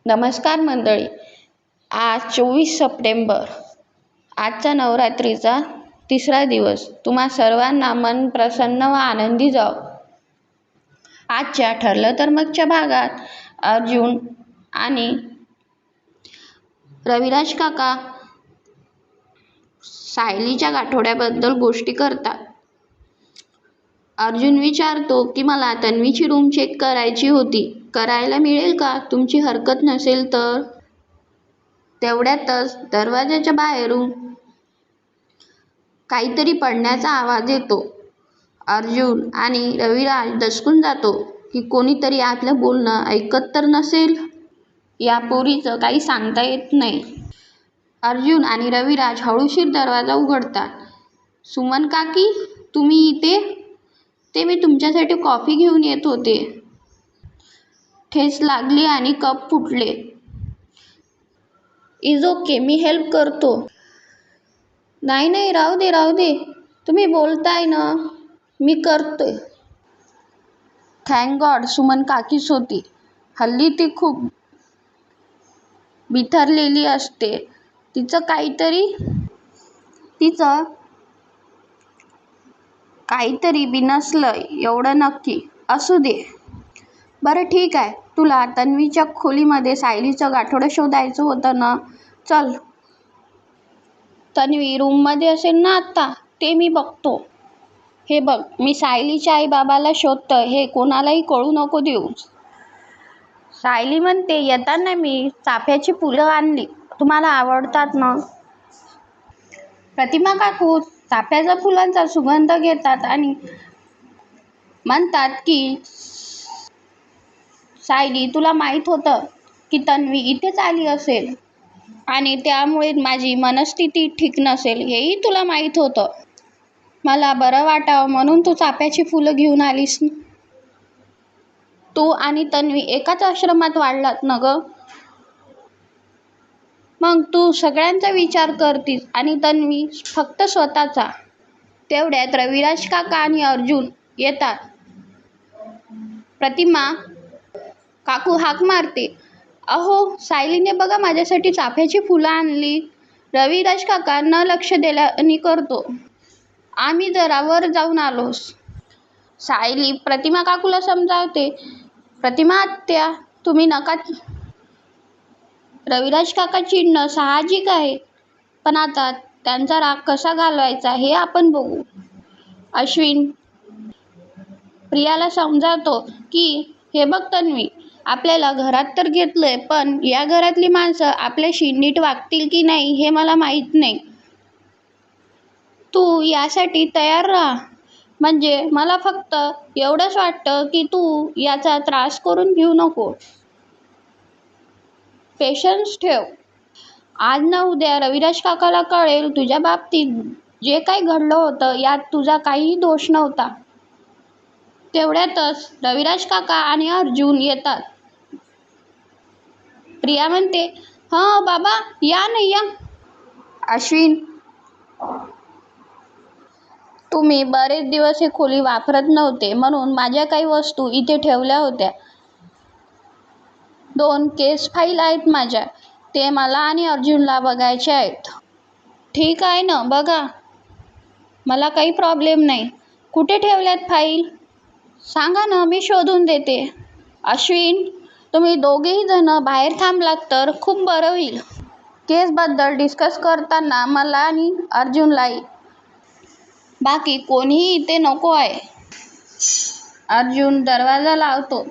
नमस्कार मंडळी. आज 24 सप्टेंबर. आजचा नवरात्रीचा तिसरा दिवस. तुम्हा सर्वांना मन प्रसन्न व आनंदी जाओ. आजच्या ठरलं तर मगच्या भागात अर्जुन आणि रविराज काका सायलीच्या गाठोड्याबद्दल गोष्टी करतात. अर्जुन विचारतो की मला तन्वीची रूम चेक करायची होती, करायला मिळेल का? तुमची हरकत नसेल तर. तेवढ्यातच दरवाजाच्या बाहेरून काहीतरी पडण्याचा आवाज येतो. अर्जुन आणि रविराज दचकून जातो की कोणीतरी आपलं बोलणं ऐकत तर नसेल. या पोरीचं काही सांगता येत नाही. अर्जुन आणि रविराज हळूशीर दरवाजा उघडतात. सुमन काकी, तुम्ही इथे? ते मी तुमच्यासाठी कॉफी घेऊन येत होते. ठेच लागली आणि कप फुटले. इज ओके, मी हेल्प करतो. नाही नाही, राहू दे. तुम्ही बोलताय ना, मी करतोय. थँक गॉड सुमन काकीच होती. हल्ली ती खूप बिथरलेली असते. तिचं काहीतरी बिनसलंय, एवढं नक्की. असू दे. बरं ठीक आहे. तुला तन्वीच्या खोलीमध्ये सायलीचं गाठोडं शोधायचं होतं ना? चल. तन्वी रूममध्ये असेल ना आत्ता? ते मी बघतो. हे बघ, मी सायलीच्या आईबाबाला शोधतोय, हे कोणालाही कळू नको देऊ. सायली म्हणते, येताना मी चाफ्याची फुलं आणली. तुम्हाला आवडतात ना? प्रतिमा काकू चाफ्याच्या फुलांचा सुगंध घेतात आणि म्हणतात की सायली, तुला माहीत होतं की तन्वी इथेच आली असेल आणि त्यामुळे माझी मनस्थिती ठीक नसेल, हेही तुला माहीत होतं. मला बरं वाटावं म्हणून तू चाफ्याची फुलं घेऊन आलीस. तू आणि तन्वी एकाच आश्रमात वाढलात ना गं? मग तू सगळ्यांचा विचार करतीस आणि तन्वी फक्त स्वतःचा. तेवढ्यात रविराज काका आणि अर्जुन येतात. प्रतिमा काकू हाक मारते, अहो सायलीने बघा माझ्यासाठी चाफ्याची फुलं आणली. रविराज काका न लक्ष दिल्याने करतो, आम्ही जरा वर जाऊन आलोस. सायली प्रतिमा काकूला समजावते, प्रतिमा आत्या, तुम्ही नका. रविराज काका चिडणं साहजिक आहे, पण आता त्यांचा राग कसा घालवायचा हे आपण बघू. अश्विन प्रियाला समजावतो की हे बघ तन्वी, आपल्याला घरात तर घेतलंय, पण या घरातली माणसं आपल्याशी नीट वागतील की नाही हे मला माहीत नाही. तू यासाठी तयार राहा. म्हणजे मला फक्त एवढंच वाटतं की तू याचा त्रास करून घेऊ नको. पेशन्स ठेव. आज ना उद्या रविराज काकाला कळेल तुझ्या बाबतीत जे काही घडलं होतं, यात तुझा काहीही दोष नव्हता. तेवढ्यातच रविराज काका आणि अर्जुन येतात. प्रिया म्हणते, हं बाबा, या ना या. अश्विन, तुम्ही बरेच दिवस ही खोली वापरत नव्हते म्हणून माझ्या काही वस्तू इथे ठेवल्या होत्या. 2 केस फाईल आहेत माझ्या, ते मला आणि अर्जुनला बघायचे आहेत. ठीक आहे ना, बघा, मला काही प्रॉब्लेम नाही. कुठे ठेवल्यात फाईल? सांगा ना, मी शोधून देते. अश्विन, तुम्ही दोघेही जण बाहेर थांबलात तर खूप बरं होईल. केसबद्दल डिस्कस करताना मला आणि अर्जुनला, बाकी कोणीही इथे नको आहे. अर्जुन दरवाजा लावतो.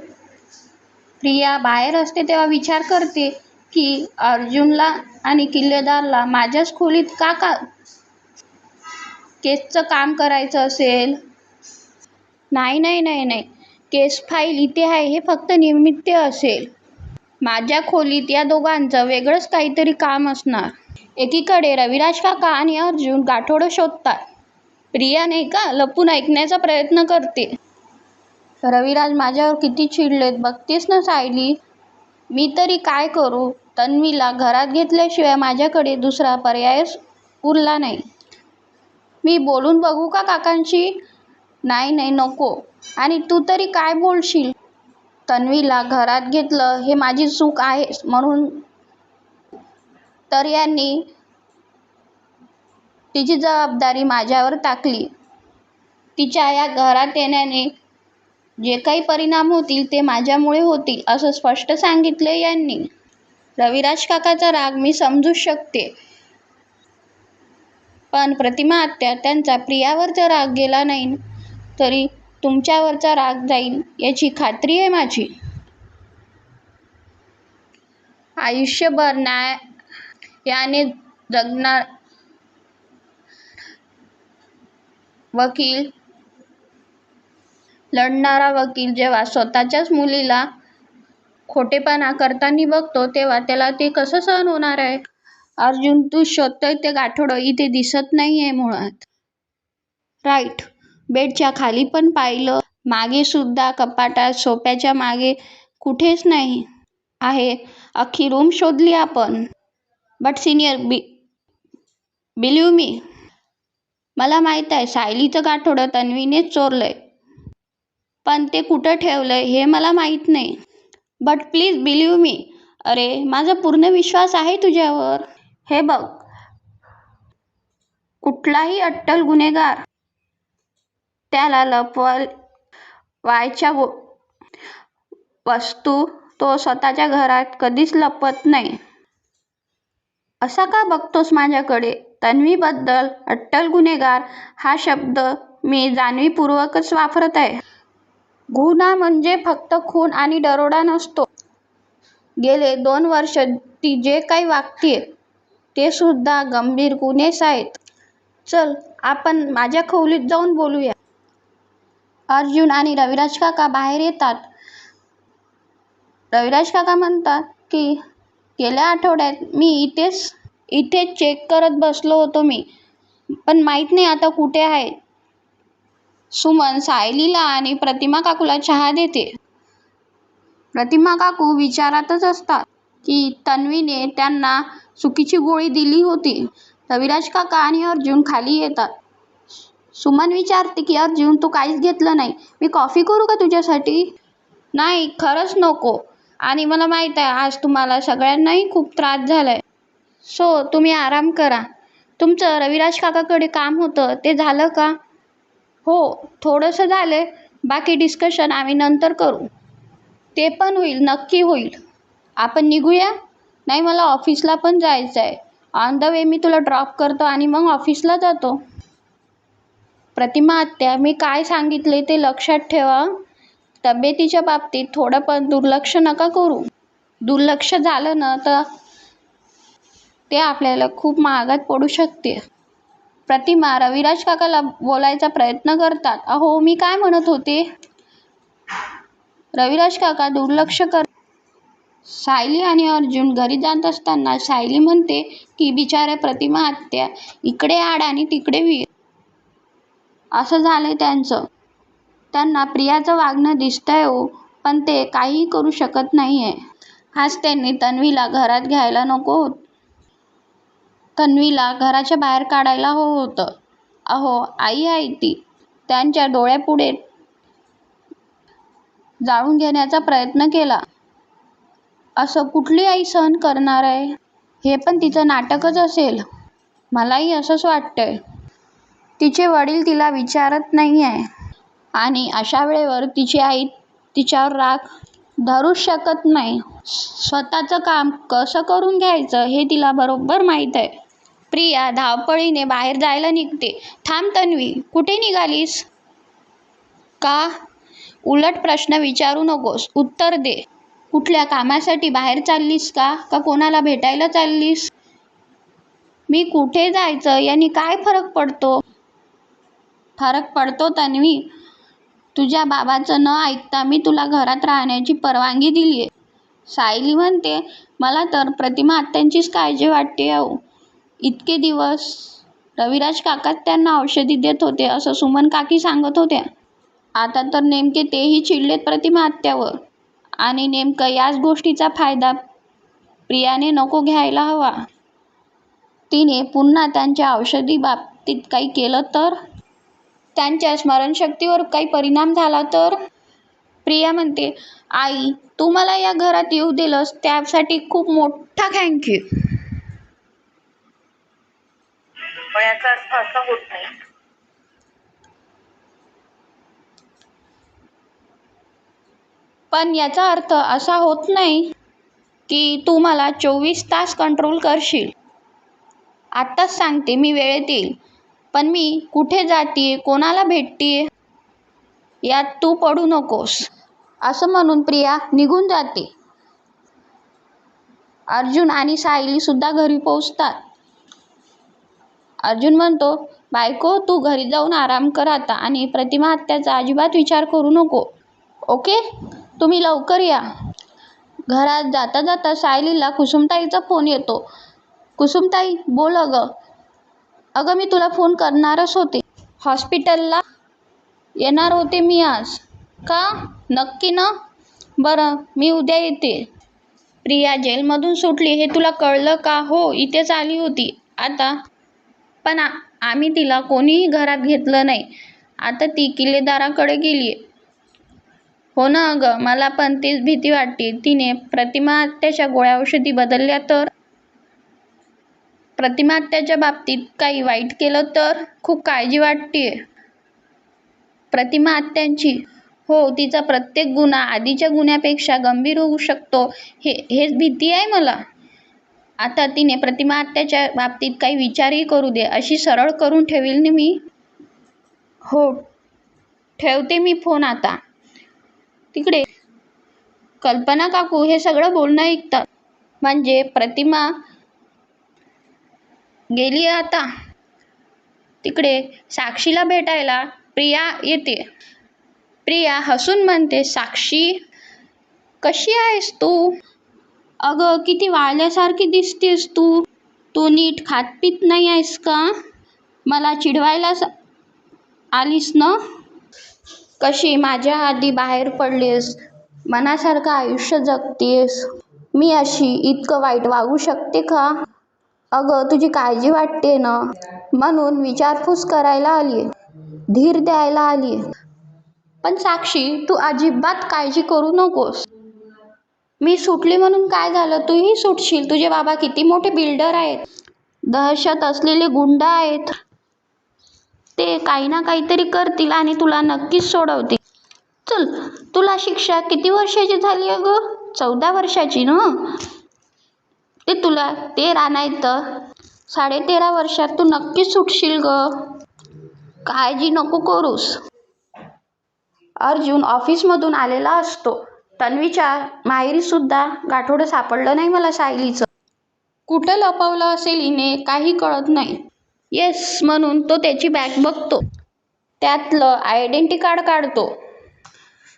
प्रिया बाहेर असते तेव्हा विचार करते की अर्जुनला आणि किल्लेदारला माझ्याच खोलीत का केसचं काम करायचं असेल. नाही, केस फाईल इथे आहे हे फक्त निमित्त असेल. माझ्या खोलीत या दोघांचं वेगळंच काहीतरी काम असणार. एकीकडे रविराज काका आणि अर्जुन गाठोडं शोधतात. प्रिया नाही का लपून ऐकण्याचा प्रयत्न करते. रविराज माझ्यावर किती चिडलेत बघतेस ना सायली. मी तरी काय करू? तन्वीला घरात घेतल्याशिवाय माझ्याकडे दुसरा पर्यायच उरला नाही. मी बोलून बघू का काकांशी? नाही नको. आणि तू तरी काय बोलशील? तन्वीला घरात घेतलं हे माझी चूक आहे म्हणून तर यांनी तिची जबाबदारी माझ्यावर टाकली. तिच्या या घरात येण्याने जे काही परिणाम होतील ते माझ्यामुळे होतील असं स्पष्ट सांगितले यांनी. रविराज काकाचा राग मी समजू शकते, पण प्रतिमा आत्या, त्यांचा प्रियावरचा राग गेला नाही तरी तुमच्यावरचा राग जाईल याची खात्री आहे माझी. आयुष्यभर न्यायाने जगणार वकील, लढणारा वकील जेव्हा स्वतःच्याच मुलीला खोटेपणा करताना बघतो तेव्हा त्याला ते कसं सहन होणार आहे. अर्जुन, तू शोधतोय ते गाठोडं इथे दिसत नाहीये मुळात. राईट. बेडच्या खाली पण पाहिलं, मागे सुद्धा, कपाटात, सोफ्याच्या मागे, कुठेच नाही आहे. अख्खी रूम शोधली आपण. बट सिनियर, बिलीव्ह मी, मला माहित आहे सायलीचं गाठोडं तन्वीनेच चोरलंय, पण ते कुठं ठेवलंय हे मला माहित नाही. बट प्लीज बिलीव्ह मी. अरे, माझा पूर्ण विश्वास आहे तुझ्यावर. हे बघ, कुठलाही अट्टल गुन्हेगार त्याला लपवायच्या वस्तू तो स्वतःच्या घरात कधीच लपवत नाही. असा का बघतोस माझ्याकडे? तन्वीबद्दल अट्टल गुन्हेगार हा शब्द मी जाणीवपूर्वकच वापरत आहे. गुन्हा म्हणजे फक्त खून आणि दरोडा नसतो. गेले 2 वर्ष ती जे काही वागतेय ते सुद्धा गंभीर गुन्हेच आहेत. चल, आपण माझ्या खोलीत जाऊन बोलूया. अर्जुन आणि रविराज काका बाहेर येतात. रविराज काका म्हणतात की गेल्या आठवड्यात मी इथेच चेक करत बसलो होतो मी, पण माहित नाही आता कुठे आहे. सुमन सायलीला आणि प्रतिमा काकूला चहा देते. प्रतिमा काकू विचारातच असतात की तन्वीने त्यांना चुकीची गोळी दिली होती. रविराज काका आणि अर्जुन खाली येतात. सुमन विचारते की अर्जुन, तू काहीच घेतलं नाही. मी कॉफी करू का तुझ्यासाठी? नाही, खरंच नको. आणि मला माहित आहे आज तुम्हाला सगळ्यांनाही खूप त्रास झालाय, सो तुम्ही आराम करा. तुमचं रविराज काकाकडे काम होतं ते झालं का? हो, थोडंसं झालंय. बाकी डिस्कशन आम्ही नंतर करू. ते पण होईल, नक्की होईल. आपण निघूया? नाही, मला ऑफिसला पण जायचं आहे. ऑन द वे मी तुला ड्रॉप करतो आणि मग ऑफिसला जातो. प्रतिमा आत्या, मी काय सांगितले ते लक्षात ठेवा. तब्येतीच्या बाबतीत थोडं पण दुर्लक्ष नका करू. दुर्लक्ष झालं ना तर ते आपल्याला खूप महागात पडू शकते. प्रतिमा रविराज काकाला बोलायचा प्रयत्न करतात. अहो, मी काय म्हणत होते. रविराज काका दुर्लक्ष कर. सायली आणि अर्जुन घरी जात असताना सायली म्हणते की बिचाऱ्या प्रतिमा आत्या इकडे आड आणि तिकडे विहीर असं झालंय त्यांचं. त्यांना प्रियाचं वागणं दिसतंय हो, पण ते काहीही करू शकत नाहीये. आज त्यांनी तन्वीला घरात घ्यायला नको होतं. तन्वीला घराच्या बाहेर काढायला हवं होतं. अहो, आई आहे ती. त्यांच्या डोळ्यापुढे जाळून घेण्याचा प्रयत्न केला. असं कुठली आई सहन करणार आहे? हे पण तिचं नाटकच असेल. मलाही असंच वाटतंय. तिचे वडील तिला विचारत नाही आहे आणि अशा वेळेवर तिची आई तिच्यावर राग धरूच शकत नाही. स्वतःचं काम कसं करून घ्यायचं हे तिला बरोबर माहीत आहे. प्रिया धावपळीने बाहेर जायला निघते. थांब तन्वी, कुठे निघालीस? का? उलट प्रश्न विचारू नकोस, उत्तर दे. कुठल्या कामासाठी बाहेर चाललीस का कोणाला भेटायला चाललीस? मी कुठे जायचं याने काय फरक पडतो? फरक पडतो तन्वी. तुझ्या बाबाचं न ऐकता मी तुला घरात राहण्याची परवानगी दिलीये. सायली म्हणते, मला तर प्रतिमा आत्यांचीच काळजी वाटते अहो. इतके दिवस रविराज काकाच त्यांना औषधी देत होते असं सुमन काकी सांगत होत्या. आता तर नेमके तेही चिडलेत प्रतिमा आत्यावर. आणि नेमकं याच गोष्टीचा फायदा प्रियाने नको घ्यायला हवा. तिने पुन्हा त्यांच्या औषधी बाबतीत काही केलं तर? त्यांच्या स्मरणशक्तीवर काही परिणाम झाला तर? प्रिया म्हणते, आई, तू मला या घरात येऊ दिलंस त्यासाठी खूप मोठा थँक्यू. पण याचा अर्थ असा होत नाही पण याचा अर्थ असा होत नाही की तू मला 24 तास कंट्रोल करशील. आत्ताच सांगते मी वेळेत येईल, पण मी कुठे जातीये, कोणाला भेटतीये यात तू पडू नकोस. असं म्हणून प्रिया निघून जाते. अर्जुन आणि सायली सुद्धा घरी पोहोचतात. अर्जुन म्हणतो, बायको तू घरी जाऊन आराम कर आता आणि प्रतिमा आत्याचा अजिबात विचार करू नको, ओके? तुम्ही लवकर या. घरात जाता जाता सायलीला कुसुमताईचा फोन येतो. कुसुमताई, बोल अगं. अगं मी तुला फोन करणारच होते. हॉस्पिटलला येणार होते मी आज. का? नक्की ना? बरं, मी उद्या येते. प्रिया जेलमधून सुटली हे तुला कळलं का? हो, इथेच आली होती आता. पण आम्ही तिला कोणीही घरात घेतलं नाही. आता ती किल्लेदाराकडे गेलीये. हो ना अगं, मला पण तीच भीती वाटते. तिने प्रतिमा आत्याच्या गोळ्या औषधी बदलल्या तर? प्रतिमा आत्याच्या बाबतीत काही वाईट केलं तर? खूप काळजी वाटतेय प्रतिमा आत्यांची. हो, तिचा प्रत्येक गुन्हा आधीच्या गुन्ह्यापेक्षा गंभीर होऊ शकतो हेच भीती आहे मला. आता तिने प्रतिमा आत्याच्या बाबतीत काही विचारही करू दे, अशी सरळ करून ठेवील ना मी. हो, ठेवते मी फोन आता. तिकडे कल्पना काकू हे सगळं बोलणं ऐकतात. म्हणजे प्रतिमा गेली आता. तिकडे साक्षीला भेटायला प्रिया येते. प्रिया हसून म्हणते, साक्षी कशी आहेस तू? अगं किती वाळल्यासारखी दिसतेस तू. तू नीट खातपीत नाही आहेस का? मला चिडवायला आलीस ना? कशी माझ्या आधी बाहेर पडलीस, मनासारखं आयुष्य जगतेस. मी अशी इतकं वाईट वागू शकते का? अगं तुझी काळजी वाटते ना, म्हणून विचारपूस करायला आलीये, धीर द्यायला आलीये. पण साक्षी तू अजिबात काळजी करू नकोस. मी सुटली म्हणून काय झालं? तूही सुटशील. तुझे बाबा किती मोठे बिल्डर आहेत, दहशत असलेले गुंड आहेत. ते काही ना काहीतरी करतील आणि तुला नक्कीच सोडवतील. चल, तुला शिक्षा किती वर्षाची झाली अगं? 14 वर्षाची ना? ते तुला 13 नाही तर 13.5 वर्षात तू नक्कीच सुटशील ग. काळजी नको करूस. अर्जुन ऑफिसमधून आलेला असतो. तन्वीच्या माहेरी सुद्धा गाठोडं सापडलं नाही मला सायलीचं. कुठं लपवलं असेल हिने काही कळत नाही. येस म्हणून तो त्याची बॅग बघतो. त्यातलं आयडेंटिटी कार्ड काढतो.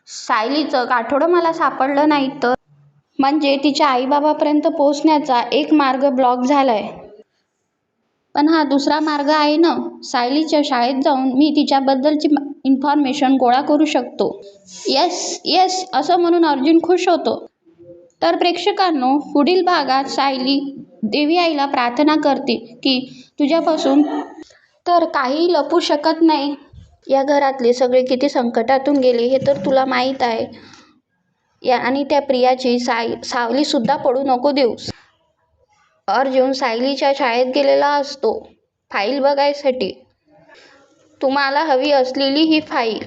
सायलीचं गाठोडं मला सापडलं नाही तर म्हणजे तिच्या आईबाबापर्यंत पोहोचण्याचा एक मार्ग ब्लॉक झालाय. पण हा दुसरा मार्ग आहे ना, सायलीच्या शाळेत जाऊन मी तिच्याबद्दलची इन्फॉर्मेशन गोळा करू शकतो. येस येस असं म्हणून अर्जुन खुश होतो. तर प्रेक्षकांनो, पुढील भागात सायली देवी आईला प्रार्थना करते की तुझ्यापासून तर काही लपू शकत नाही. या घरातले सगळे किती संकटातून गेले हे तर तुला माहीत आहे. आणि त्या प्रियाची सावली सुद्धा पडू नको देऊस. अर्जुन सायलीच्या शाळेत गेलेला असतो फाईल बघायसाठी. तुम्हाला हवी असलेली ही फाईल.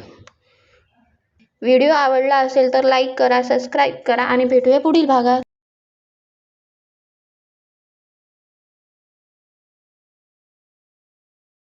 व्हिडिओ आवडला असेल तर लाईक करा, सबस्क्राईब करा आणि भेटूया पुढील भागात.